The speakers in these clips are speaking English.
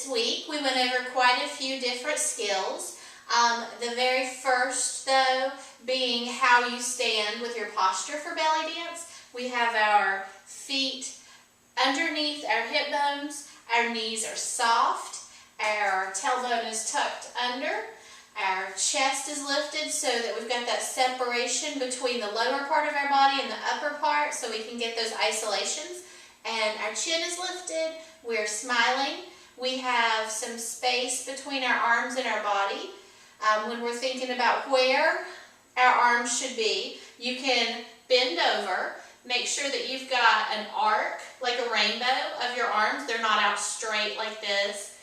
this week we went over quite a few different skills. The very first, though, being how you stand with your posture for belly dance. We have our feet underneath our hip bones, our knees are soft, our tailbone is tucked under, our chest is lifted so that we've got that separation between the lower part of our body and the upper part so we can get those isolations. And our chin is lifted, we're smiling, we have some space between our arms and our body. When we're thinking about where our arms should be, you can bend over, make sure that you've got an arc, like a rainbow, of your arms. They're not out straight like this.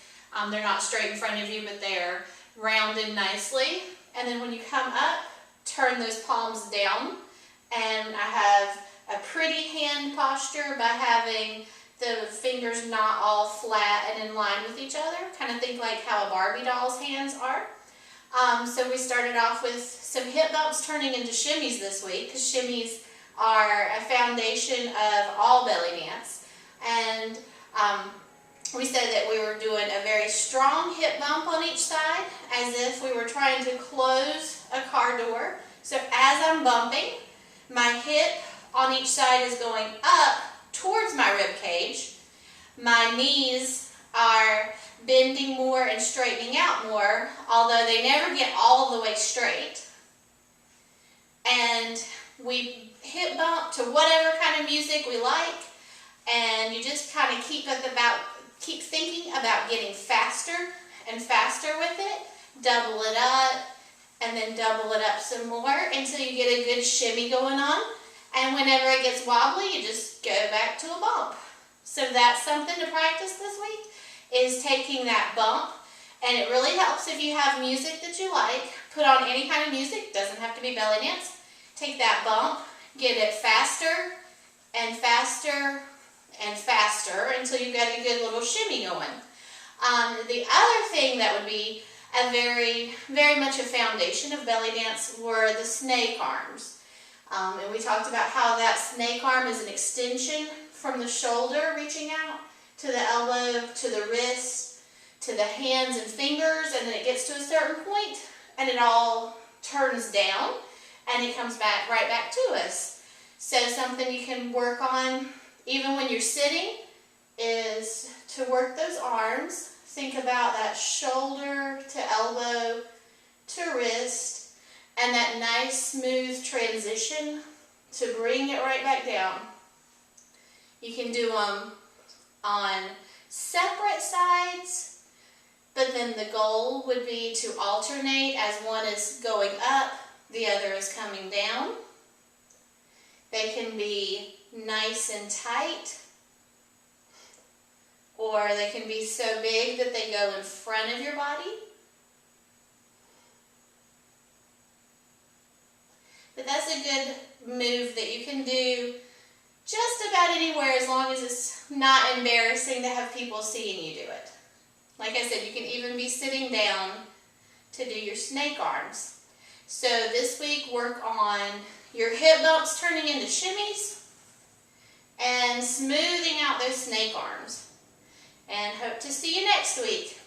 They're not straight in front of you, but they're rounded nicely. And then when you come up, turn those palms down. And I have a pretty hand posture by having the fingers not all flat and in line with each other. Kind of think like how a Barbie doll's hands are. So we started off with some hip bumps turning into shimmies this week, because shimmies are a foundation of all belly dance. And we said that we were doing a very strong hip bump on each side, as if we were trying to close a car door. So as I'm bumping, my hip on each side is going up towards my rib cage. My knees are bending more and straightening out more, although they never get all the way straight. And we hip bump to whatever kind of music we like, and you just kind of keep thinking about getting faster and faster with it. Double it up, and then double it up some more until you get a good shimmy going on. And whenever it gets wobbly, you just go back to a bump. So that's something to practice this week, is taking that bump. And it really helps if you have music that you like. Put on any kind of music, doesn't have to be belly dance. Take that bump, get it faster and faster and faster until you've got a good little shimmy going. The other thing that would be a very much a foundation of belly dance were the snake arms. And we talked about how that snake arm is an extension from the shoulder, reaching out to the elbow, to the wrist, to the hands and fingers, and then it gets to a certain point and it all turns down and it comes back right back to us. So something you can work on even when you're sitting is to work those arms. Think about that shoulder to elbow to wrist, and that nice smooth transition to bring it right back down. You can do them on separate sides, but then the goal would be to alternate as one is going up, the other is coming down. They can be nice and tight, or they can be so big that they go in front of your body. But that's a good move that you can do just about anywhere, as long as it's not embarrassing to have people seeing you do it. Like I said, you can even be sitting down to do your snake arms. So this week, work on your hip bumps turning into shimmies and smoothing out those snake arms. And hope to see you next week.